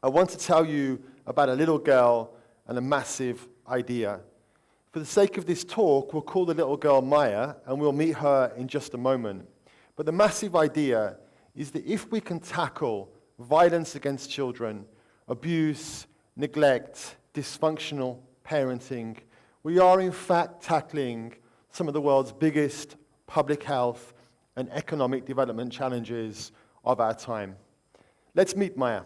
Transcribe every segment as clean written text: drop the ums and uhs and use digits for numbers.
I want to tell you about a little girl and a massive idea. For the sake of this talk, we'll call the little girl Maya, and we'll meet her in just a moment. But the massive idea is that if we can tackle violence against children, abuse, neglect, dysfunctional parenting, we are in fact tackling some of the world's biggest public health and economic development challenges of our time. Let's meet Maya.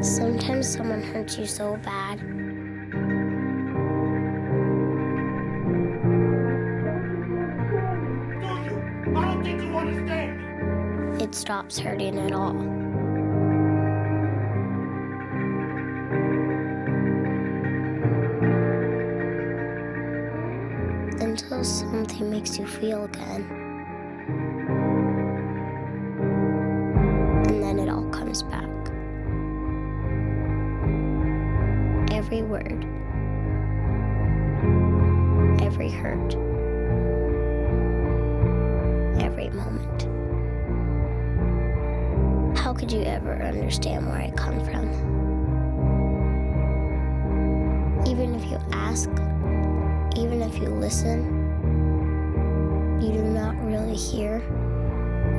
Sometimes someone hurts you so bad. I don't think you understand me. It stops hurting at all. Until something makes you feel again. And then it all comes back. Every word, every hurt, every moment. How could you ever understand where I come from? Even if you ask, even if you listen, you do not really hear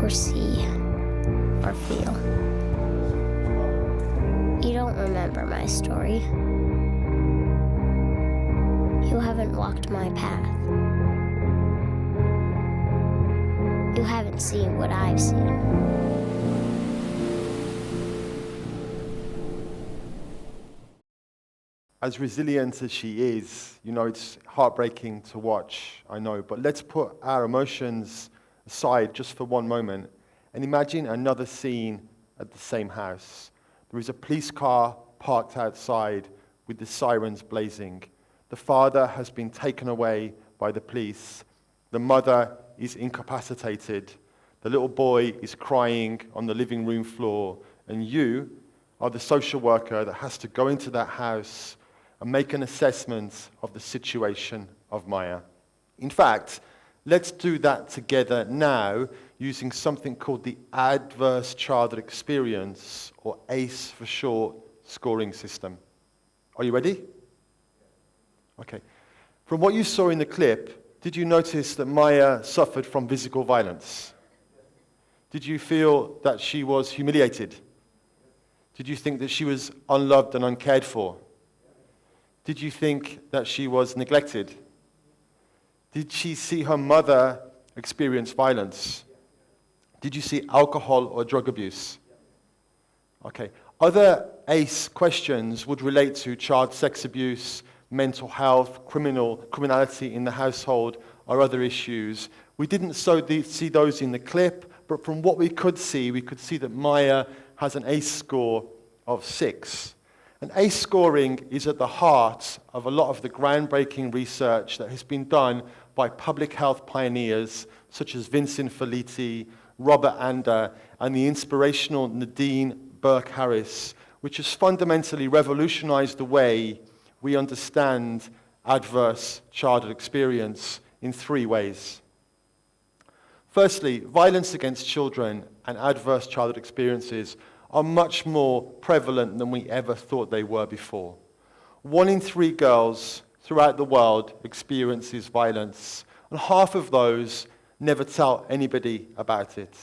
or see or feel. You don't remember my story. You haven't walked my path. You haven't seen what I've seen. As resilient as she is, it's heartbreaking to watch, I know, but let's put our emotions aside just for one moment and imagine another scene at the same house. There is a police car parked outside with the sirens blazing. The father has been taken away by the police. The mother is incapacitated. The little boy is crying on the living room floor, and you are the social worker that has to go into that house and make an assessment of the situation of Maya. In fact, let's do that together now using something called the Adverse Childhood Experience, or ACE for short, scoring system. Are you ready? Okay. From what you saw in the clip, did you notice that Maya suffered from physical violence? Did you feel that she was humiliated? Did you think that she was unloved and uncared for? Did you think that she was neglected? Did she see her mother experience violence? Did you see alcohol or drug abuse? Okay. Other ACE questions would relate to child sex abuse, mental health, criminality in the household, or other issues. We didn't see those in the clip, but from what we could see that Maya has an ACE score of 6. And ACE scoring is at the heart of a lot of the groundbreaking research that has been done by public health pioneers such as Vincent Felitti, Robert Ander, and the inspirational Nadine Burke-Harris, which has fundamentally revolutionized the way we understand adverse childhood experience in 3 ways. Firstly, violence against children and adverse childhood experiences are much more prevalent than we ever thought they were before. 1 in 3 girls throughout the world experiences violence, and half of those never tell anybody about it.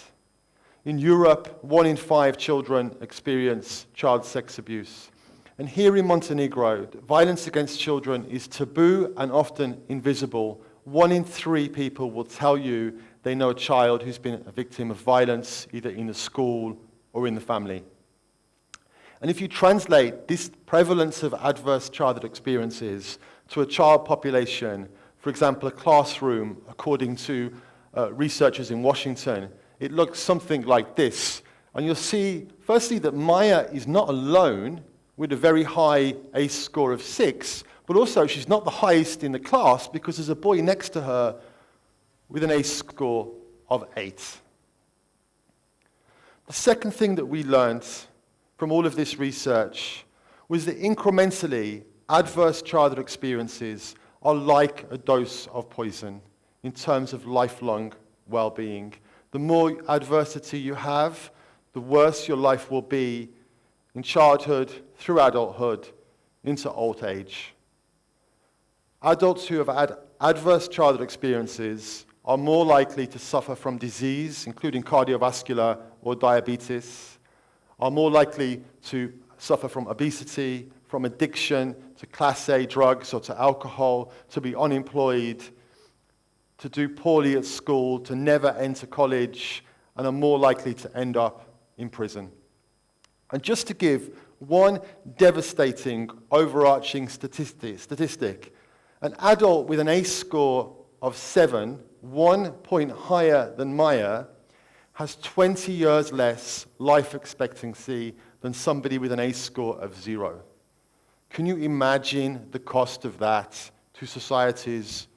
In Europe, 1 in 5 children experience child sex abuse. And here in Montenegro, violence against children is taboo and often invisible. 1 in 3 people will tell you they know a child who's been a victim of violence, either in the school or in the family. And if you translate this prevalence of adverse childhood experiences to a child population For example, a classroom, according to researchers in Washington, it looks something like this. And you'll see, firstly, that Maya is not alone with a very high ACE score of 6, but also she's not the highest in the class because there's a boy next to her with an ACE score of 8. The second thing that we learned from all of this research was that incrementally, adverse childhood experiences are like a dose of poison in terms of lifelong well-being. The more adversity you have, the worse your life will be in childhood, through adulthood, into old age. Adults who have had adverse childhood experiences are more likely to suffer from disease, including cardiovascular or diabetes, are more likely to suffer from obesity, from addiction to Class A drugs or to alcohol, to be unemployed, to do poorly at school, to never enter college, and are more likely to end up in prison. And just to give one devastating overarching statistic, an adult with an ACE score of 7, 1 point higher than Maya, has 20 years less life expectancy than somebody with an ACE score of 0. Can you imagine the cost of that to societies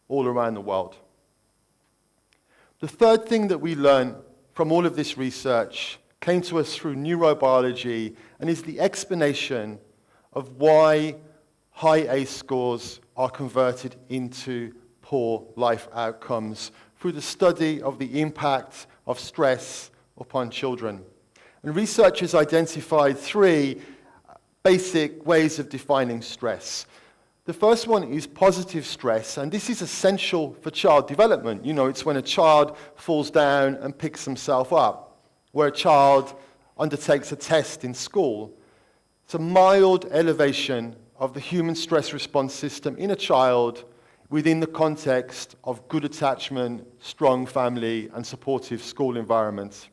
all around the world? The third thing that we learned from all of this research came to us through neurobiology and is the explanation of why high ACE scores are converted into poor life outcomes through the study of the impact of stress upon children. And researchers identified 3 basic ways of defining stress. The first one is positive stress, and this is essential for child development. You know, it's when a child falls down and picks himself up, where a child undertakes a test in school. It's a mild elevation of the human stress response system in a child within the context of good attachment, strong family, and supportive school environments.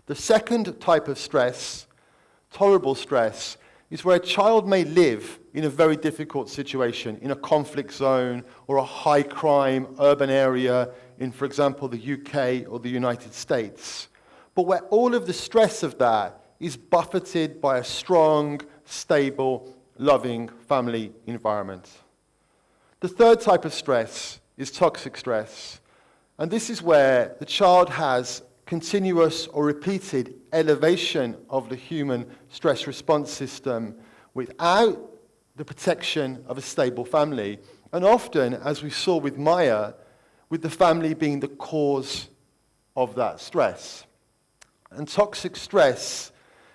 The second type of stress, tolerable stress, is where a child may live in a very difficult situation, in a conflict zone or a high-crime urban area in, for example, the UK or the United States, but where all of the stress of that is buffeted by a strong, stable, loving family environment. The third type of stress is toxic stress, and this is where the child has continuous or repeated elevation of the human stress response system without the protection of a stable family. And often, as we saw with Maya, with the family being the cause of that stress. And toxic stress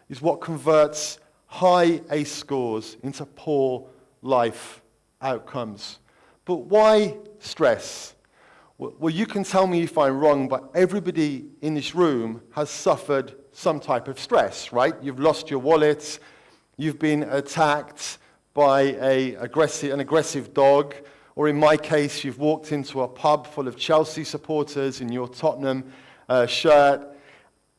is what converts high ACE scores into poor life outcomes. But why stress? Well, you can tell me if I'm wrong, but everybody in this room has suffered some type of stress, right? You've lost your wallet, you've been attacked by an aggressive dog, or in my case, you've walked into a pub full of Chelsea supporters in your Tottenham shirt,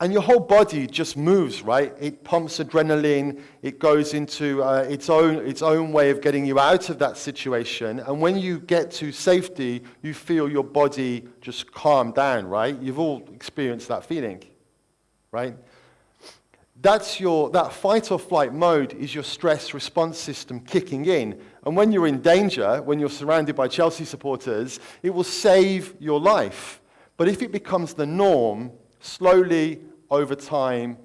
and your whole body just moves, right? It pumps adrenaline, it goes into its own way of getting you out of that situation, and when you get to safety, you feel your body just calm down, right? You've all experienced that feeling, right? That fight or flight mode is your stress response system kicking in. And when you're in danger, when you're surrounded by Chelsea supporters, it will save your life. But if it becomes the norm, slowly, over time,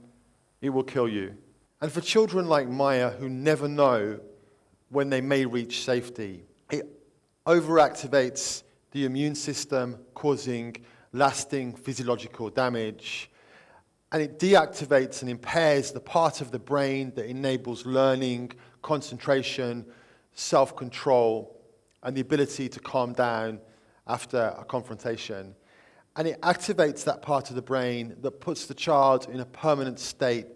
it will kill you. And for children like Maya who never know when they may reach safety, it overactivates the immune system, causing lasting physiological damage. And it deactivates and impairs the part of the brain that enables learning, concentration, self-control, and the ability to calm down after a confrontation. And it activates that part of the brain that puts the child in a permanent state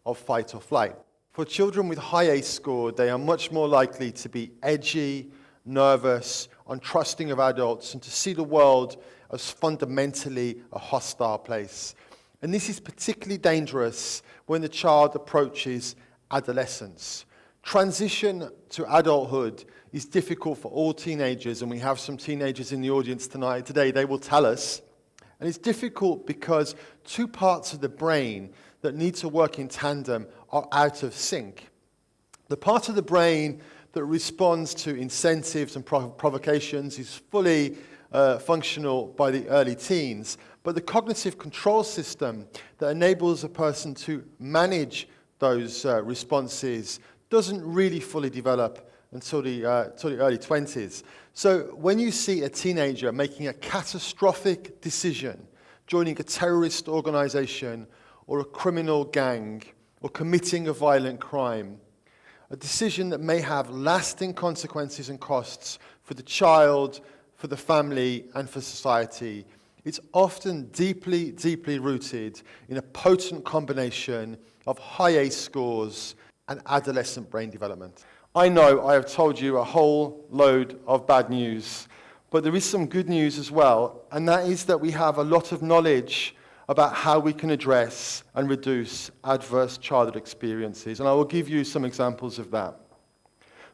of fight or flight. For children with high ACE score, they are much more likely to be edgy, nervous, untrusting of adults, and to see the world as fundamentally a hostile place. And this is particularly dangerous when the child approaches adolescence. Transition to adulthood is difficult for all teenagers, and we have some teenagers in the audience today, they will tell us. And it's difficult because two parts of the brain that need to work in tandem are out of sync. The part of the brain that responds to incentives and provocations is fully functional by the early teens, but the cognitive control system that enables a person to manage those responses doesn't really fully develop until the early 20s. So when you see a teenager making a catastrophic decision, joining a terrorist organization or a criminal gang, or committing a violent crime, a decision that may have lasting consequences and costs for the child, for the family, and for society, it's often deeply, deeply rooted in a potent combination of high ACE scores and adolescent brain development. I know I have told you a whole load of bad news, but there is some good news as well, and that is that we have a lot of knowledge about how we can address and reduce adverse childhood experiences, and I will give you some examples of that.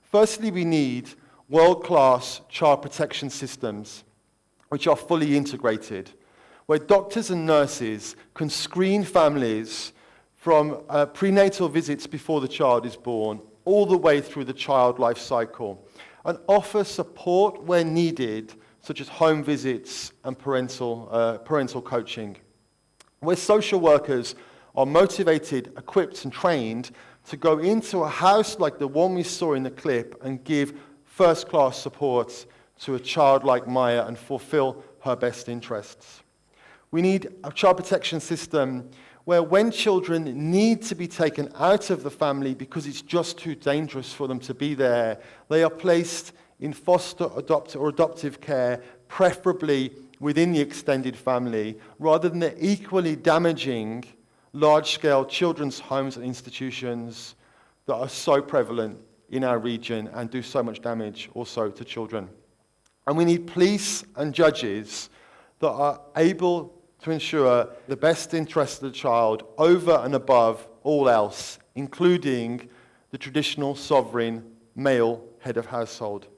Firstly, we need world-class child protection systems which are fully integrated, where doctors and nurses can screen families from prenatal visits before the child is born all the way through the child life cycle, and offer support where needed, such as home visits and parental coaching, where social workers are motivated, equipped, and trained to go into a house like the one we saw in the clip and give first-class support to a child like Maya and fulfill her best interests. We need a child protection system where when children need to be taken out of the family because it's just too dangerous for them to be there, they are placed in foster, or adoptive care, preferably within the extended family, rather than the equally damaging large-scale children's homes and institutions that are so prevalent in our region and do so much damage also to children. And we need police and judges that are able to ensure the best interest of the child over and above all else, including the traditional sovereign male head of household.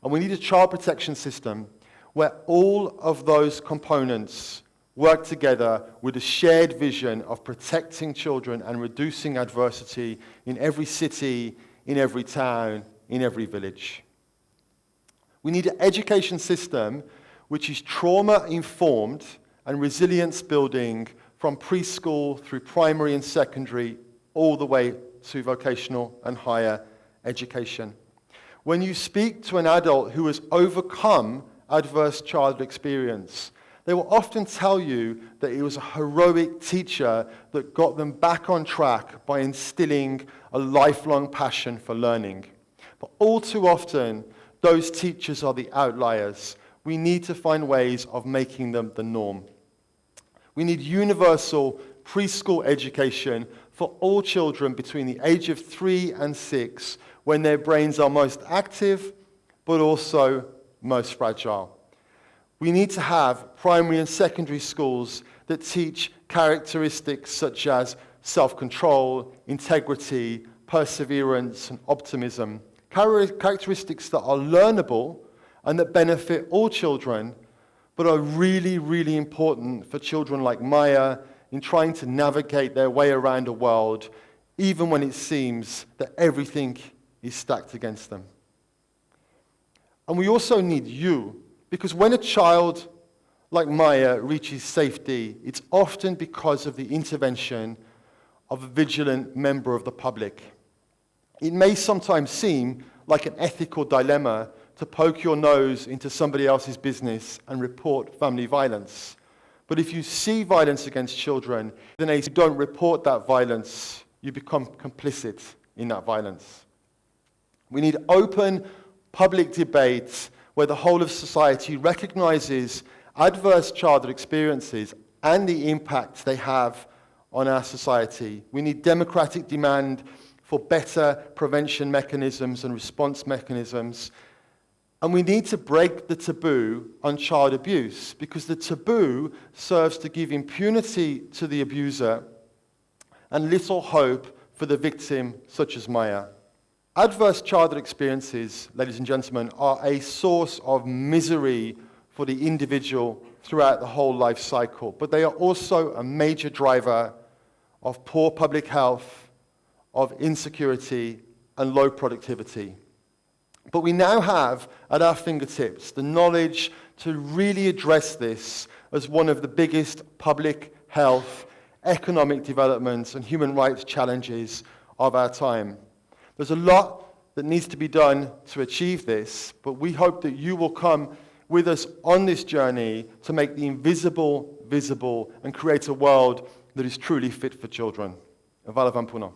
And we need a child protection system where all of those components work together with a shared vision of protecting children and reducing adversity in every city, in every town, in every village. We need an education system which is trauma-informed and resilience building from preschool through primary and secondary all the way to vocational and higher education. When you speak to an adult who has overcome adverse childhood experience, they will often tell you that it was a heroic teacher that got them back on track by instilling a lifelong passion for learning. But all too often, those teachers are the outliers. We need to find ways of making them the norm. We need universal preschool education for all children between the age of 3 and 6, when their brains are most active, but also most fragile. We need to have primary and secondary schools that teach characteristics such as self-control, integrity, perseverance, and optimism. Characteristics that are learnable and that benefit all children, but are really, really important for children like Maya in trying to navigate their way around a world, even when it seems that everything is stacked against them. And we also need you, because when a child like Maya reaches safety, it's often because of the intervention of a vigilant member of the public. It may sometimes seem like an ethical dilemma to poke your nose into somebody else's business and report family violence. But if you see violence against children, then if you don't report that violence, you become complicit in that violence. We need open public debate where the whole of society recognizes adverse childhood experiences and the impact they have on our society. We need democratic demand for better prevention mechanisms and response mechanisms. And we need to break the taboo on child abuse, because the taboo serves to give impunity to the abuser and little hope for the victim, such as Maya. Adverse childhood experiences, ladies and gentlemen, are a source of misery for the individual throughout the whole life cycle, but they are also a major driver of poor public health, of insecurity, and low productivity. But we now have at our fingertips the knowledge to really address this as one of the biggest public health, economic development, and human rights challenges of our time. There's a lot that needs to be done to achieve this, but we hope that you will come with us on this journey to make the invisible visible and create a world that is truly fit for children. Vala vam puno.